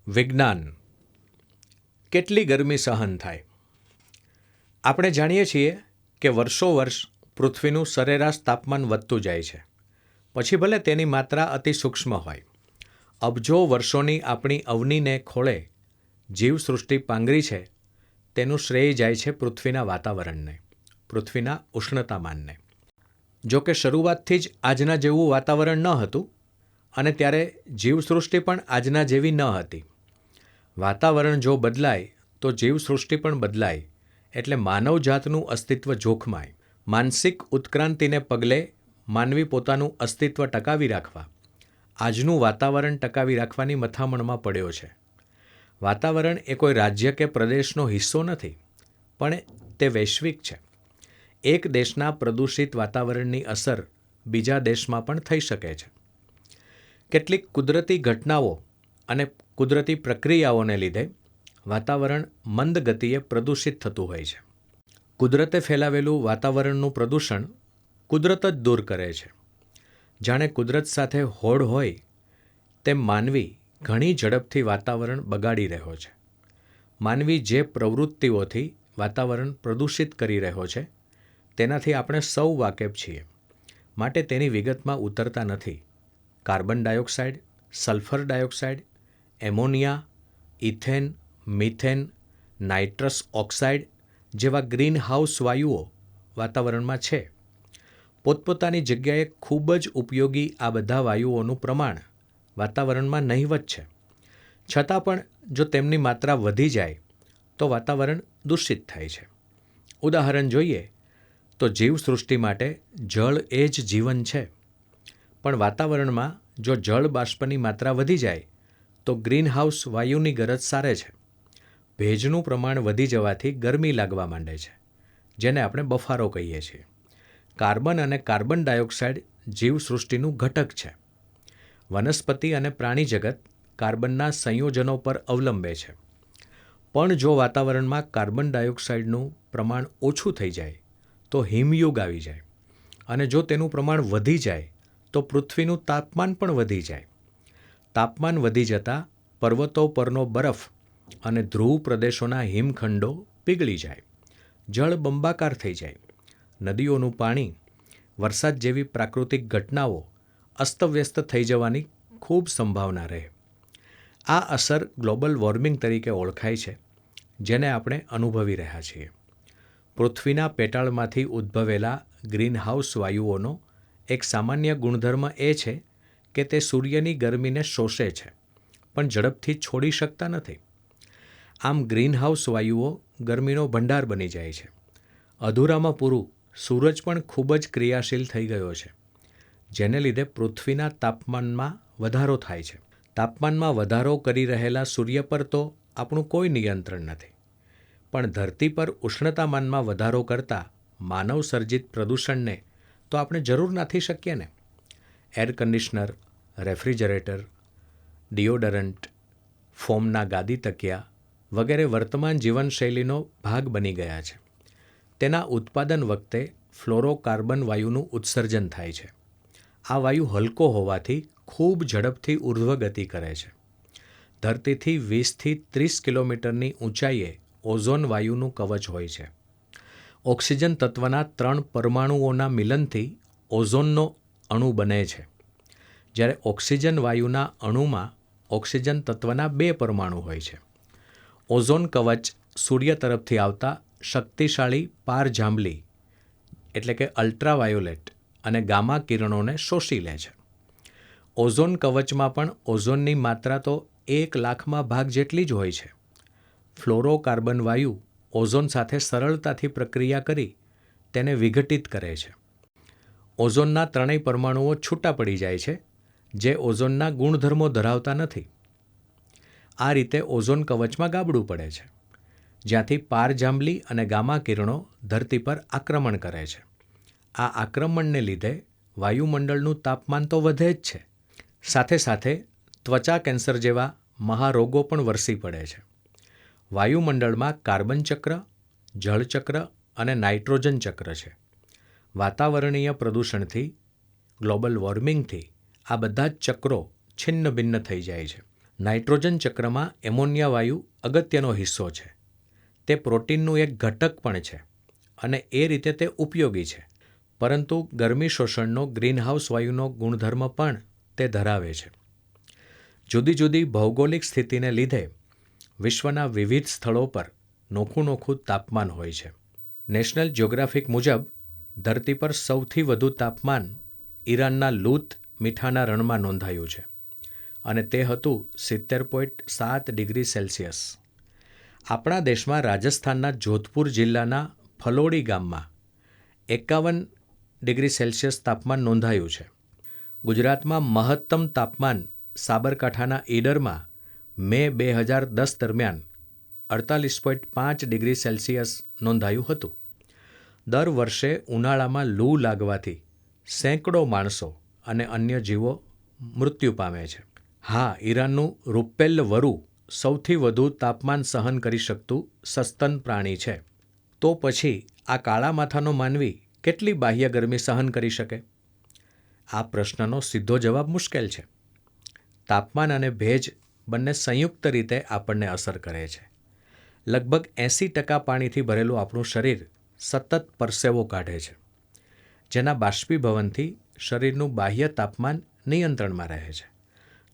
વિજ્ઞાન કેટલી ગરમી સહન થાય? આપણે જાણીએ છીએ કે વર્ષો વર્ષ પૃથ્વીનું સરેરાશ તાપમાન વધતું જાય છે. પછી ભલે તેની માત્રા અતિ સૂક્ષ્મ હોય. અબજો વર્ષોની આપણી અવનીને ખોળે જીવસૃષ્ટિ પાંગરી છે, તેનું શ્રેય જાય છે પૃથ્વીના વાતાવરણને, પૃથ્વીના ઉષ્ણતામાનને. જો કે શરૂઆતથી જ આજના જેવું વાતાવરણ ન હતું અને ત્યારે જીવસૃષ્ટિ પણ આજના જેવી ન હતી. વાતાવરણ જો બદલાય તો જીવસૃષ્ટિ પણ બદલાય, એટલે માનવજાતનું અસ્તિત્વ જોખમાય. માનસિક ઉત્ક્રાંતિને પગલે માનવી પોતાનું અસ્તિત્વ ટકાવી રાખવા આજનું વાતાવરણ ટકાવી રાખવાની મથામણમાં પડ્યો છે. વાતાવરણ એ કોઈ રાજ્ય કે પ્રદેશનો હિસ્સો નથી, પણ તે વૈશ્વિક છે. એક દેશના પ્રદૂષિત વાતાવરણની અસર બીજા દેશમાં પણ થઈ શકે છે. કેટલીક કુદરતી ઘટનાઓ અને કુદરતી પ્રક્રિયાઓને લીધે વાતાવરણ મંદ ગતિએ પ્રદૂષિત થતું હોય છે. કુદરતે ફેલાવેલું વાતાવરણનું પ્રદૂષણ કુદરત જ દૂર કરે છે. જાણે કુદરત સાથે હોડ હોય તેમ માનવી ઘણી ઝડપથી વાતાવરણ બગાડી રહ્યો છે. માનવી જે પ્રવૃત્તિઓથી વાતાવરણ પ્રદૂષિત કરી રહ્યો છે તેનાથી આપણે સૌ વાકેફ છીએ, માટે તેની વિગતમાં ઉતરતા નથી. Carbon dioxide, sulphur dioxide, ammonia, ethane, methane, nitrous oxide જેવા ગ્રીન હાઉસ વાયુઓ વાતાવરણમાં છે. પોતપોતાની જગ્યાએ ખૂબ જ ઉપયોગી આ બધા વાયુઓનું પ્રમાણ વાતાવરણમાં નહિવત છે. છતાં પણ જો તેમની માત્રા વધી જાય તો વાતાવરણ દૂષિત થાય છે. ઉદાહરણ જોઈએ તો જીવસૃષ્ટિ માટે જળ એ જ જીવન છે. પણ વાતાવરણમાં જો જળ બાષ્પની માત્રા વધી જાય તો ગ્રીનહાઉસ વાયુની ગરજ સારે છે. ભેજનું પ્રમાણ વધી જવાથી ગરમી લાગવા માંડે છે, જેને આપણે બફારો કહીએ છીએ. કાર્બન અને કાર્બન ડાયોક્સાઇડ જીવસૃષ્ટિનું ઘટક છે. વનસ્પતિ અને પ્રાણી જગત કાર્બનના સંયોજનો પર અવલંબે છે. પણ જો વાતાવરણમાં કાર્બન ડાયોક્સાઇડનું પ્રમાણ ઓછું થઈ જાય તો હિમયુગ આવી જાય, અને જો તેનું પ્રમાણ વધી જાય તો પૃથ્વીનું તાપમાન પણ વધી જાય. તાપમાન વધી જતાં પર્વતો પરનો બરફ અને ધ્રુવ પ્રદેશોના હિમખંડો પીગળી જાય, જળ બંબાકાર થઈ જાય, નદીઓનું પાણી, વરસાદ જેવી પ્રાકૃતિક ઘટનાઓ અસ્તવ્યસ્ત થઈ જવાની ખૂબ સંભાવના રહે. આ અસર ગ્લોબલ વોર્મિંગ તરીકે ઓળખાય છે, જેને આપણે અનુભવી રહ્યા છીએ. પૃથ્વીના પેટાળમાંથી ઉદ્ભવેલા ગ્રીનહાઉસ વાયુઓનો એક સામાન્ય ગુણધર્મ એ છે કે તે સૂર્યની ગરમીને શોષે છે, પણ ઝડપથી છોડી શકતા નથી. આમ ગ્રીનહાઉસ વાયુઓ ગરમીનો ભંડાર બની જાય છે. અધૂરામાં પૂરું સૂરજ પણ ખૂબ જ ક્રિયાશીલ થઈ ગયો છે, જેને લીધે પૃથ્વીના તાપમાનમાં વધારો થાય છે. તાપમાનમાં વધારો કરી રહેલા સૂર્ય પર તો આપણું કોઈ નિયંત્રણ નથી, પણ ધરતી પર ઉષ્ણતામાનમાં વધારો કરતા માનવ સર્જિત પ્રદૂષણને તો આપણે જરૂર નાથી શકીએ ને. એર કન્ડિશનર, રેફ્રિજરેટર, ડિઓડરન્ટ, ફોમના ગાદી તકિયા વગેરે વર્તમાન જીવનશૈલીનો ભાગ બની ગયા છે. તેના ઉત્પાદન વખતે ફ્લોરોકાર્બન વાયુનું ઉત્સર્જન થાય છે. આ વાયુ હલકો હોવાથી ખૂબ ઝડપથી ઉર્ધ્વગતિ કરે છે. ધરતીથી 20થી 30 કિલોમીટરની ઊંચાઈએ ઓઝોન વાયુનું કવચ હોય છે. ઓક્સિજન તત્વના 3 પરમાણુઓના મિલનથી ઓઝોનનો અણુ બને છે, જ્યારે ઓક્સિજન વાયુના અણુમાં ઓક્સિજન તત્વના 2 પરમાણુ હોય છે. ઓઝોન કવચ સૂર્ય તરફથી આવતા શક્તિશાળી પારજાંબલી એટલે કે અલ્ટ્રાવાયોલેટ અને ગામા કિરણોને શોષી લે છે. ઓઝોન કવચમાં પણ ઓઝોનની માત્રા તો 1,00,000માં ભાગ જેટલી જ હોય છે. ફ્લોરોકાર્બન વાયુ ઓઝોન સાથે સરળતાથી પ્રક્રિયા કરી તેને વિઘટિત કરે છે. ઓઝોનના 3 પરમાણુઓ છૂટા પડી જાય છે, જે ઓઝોનના ગુણધર્મો ધરાવતા નથી. આ રીતે ઓઝોન કવચમાં ગાબડું પડે છે, જ્યાંથી પારજાંબલી અને ગામા કિરણો ધરતી પર આક્રમણ કરે છે. આ આક્રમણને લીધે વાયુમંડળનું તાપમાન તો વધે જ છે, સાથે સાથે ત્વચા કેન્સર જેવા મહારોગો પણ વરસી પડે છે. વાયુમંડળમાં કાર્બન ચક્ર, જળચક્ર અને નાઇટ્રોજન ચક્ર છે. વાતાવરણીય પ્રદૂષણથી, ગ્લોબલ વોર્મિંગથી આ બધા જ ચક્રો છિન્ન ભિન્ન થઈ જાય છે. નાઇટ્રોજન ચક્રમાં એમોનિયા વાયુ અગત્યનો હિસ્સો છે. તે પ્રોટીનનું એક ઘટક પણ છે અને એ રીતે તે ઉપયોગી છે, પરંતુ ગરમી શોષણનો ગ્રીનહાઉસ વાયુનો ગુણધર્મ પણ તે ધરાવે છે. જુદી જુદી ભૌગોલિક સ્થિતિને લીધે વિશ્વના વિવિધ સ્થળો પર નોખું નોખું તાપમાન હોય છે. નેશનલ જ્યોગ્રાફિક મુજબ ધરતી પર સૌથી વધુ તાપમાન ઈરાનના લૂત મીઠાના રણમાં નોંધાયું છે અને તે હતું 70.7 ડિગ્રી સેલ્સિયસ. આપણા દેશમાં રાજસ્થાનના જોધપુર જિલ્લાના ફલોડી ગામમાં 51 ડિગ્રી સેલ્સિયસ તાપમાન નોંધાયું છે. ગુજરાતમાં મહત્તમ તાપમાન સાબરકાંઠાના ઈડરમાં મે 2010 દરમિયાન 48.5 ડિગ્રી સેલ્સિયસ નોંધાયું હતું. દર વર્ષે ઉનાળામાં લૂ લાગવાથી સેંકડો માણસો અને અન્ય જીવો મૃત્યુ પામે છે. હા, ઈરાનનું રૂપેલ્લ વરુ સૌથી વધુ તાપમાન સહન કરી શકતું સસ્તન પ્રાણી છે. તો પછી આ કાળા માથાનો માનવી કેટલી બાહ્ય ગરમી સહન કરી શકે? આ પ્રશ્નનો સીધો જવાબ મુશ્કેલ છે. તાપમાન અને ભેજ બંને સંયુક્ત રીતે આપણને અસર કરે છે. લગભગ 80% પાણીથી ભરેલું આપણું શરીર સતત પરસેવો કાઢે છે, જેના બાષ્પીભવનથી શરીરનું બાહ્ય તાપમાન નિયંત્રણમાં રહે છે.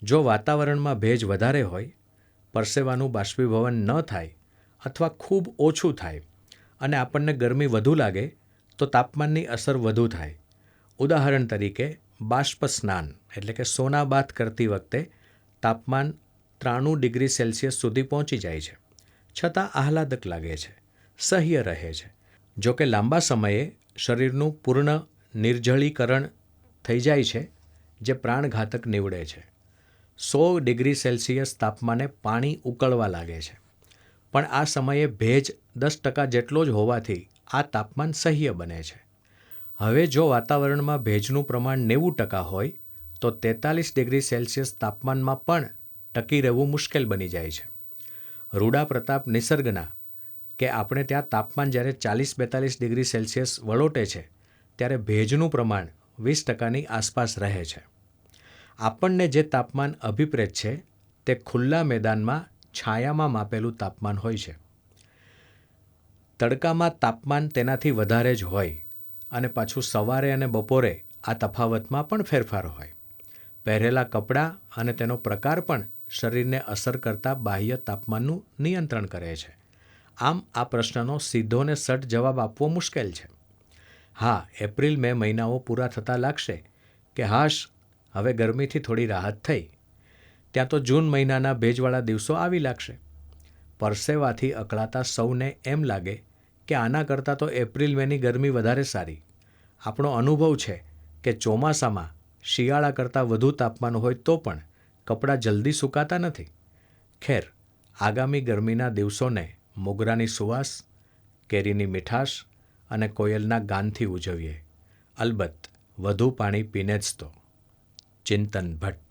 જો વાતાવરણમાં ભેજ વધારે હોય, પરસેવાનું બાષ્પીભવન ન થાય અથવા ખૂબ ઓછું થાય અને આપણને ગરમી વધુ લાગે તો તાપમાનની અસર વધુ થાય. ઉદાહરણ તરીકે, બાષ્પ સ્નાન એટલે કે સોના બાથ કરતી વખતે તાપમાન 93 ડિગ્રી સેલ્સિયસ સુધી પહોંચી જાય છે, છતાં આહલાદક લાગે છે, સહ્ય રહે છે. જો કે લાંબા સમયે શરીરનું પૂર્ણ નિર્જળીકરણ થઈ જાય છે, જે પ્રાણઘાતક નીવડે છે. 100 ડિગ્રી સેલ્સિયસ તાપમાને પાણી ઉકળવા લાગે છે, પણ આ સમયે ભેજ 10% જેટલો જ હોવાથી આ તાપમાન સહ્ય બને છે. હવે જો વાતાવરણમાં ભેજનું પ્રમાણ 90% હોય તો 43 ડિગ્રી સેલ્સિયસ તાપમાનમાં પણ ટકી રહેવું મુશ્કેલ બની જાય છે. રૂડા પ્રતાપ નિસર્ગના કે આપણે ત્યાં તાપમાન જ્યારે 40-42 ડિગ્રી સેલ્સિયસ વળોટે છે ત્યારે ભેજનું પ્રમાણ 20%ની આસપાસ રહે છે. આપણને જે તાપમાન અભિપ્રેત છે તે ખુલ્લા મેદાનમાં છાયામાં માપેલું તાપમાન હોય છે. તડકામાં તાપમાન તેનાથી વધારે જ હોય અને પાછું સવારે અને બપોરે આ તફાવતમાં પણ ફેરફાર હોય. પહેરેલા કપડાં અને તેનો પ્રકાર પણ શરીરને અસર કરતા બાહ્ય તાપમાનનું નિયંત્રણ કરે છે. આમ આ પ્રશ્નનો સીધો ને સટ જવાબ આપવો મુશ્કેલ છે. હા, એપ્રિલ-મે મહિનાઓ પૂરા થતાં લાગશે કે હાશ, હવે ગરમીથી થોડી રાહત થઈ. ત્યાં તો જૂન મહિનાના ભેજવાળા દિવસો આવી લાગશે. પરસેવાથી અકળાતા સૌને એમ લાગે કે આના કરતાં તો એપ્રિલ-મેની ગરમી વધારે સારી. આપણો અનુભવ છે કે ચોમાસામાં શિયાળા કરતાં વધુ તાપમાન હોય તો પણ કપડાં જલ્દી સુકાતા નથી. ખેર, આગામી ગરમીના દિવસોને મોગરાની સુવાસ, કેરીની મીઠાશ અને કોયલના ગાનથી ઉજવીએ. અલબત્ત વધુ પાણી પીને જ તો. ચિંતન ભટ્ટ.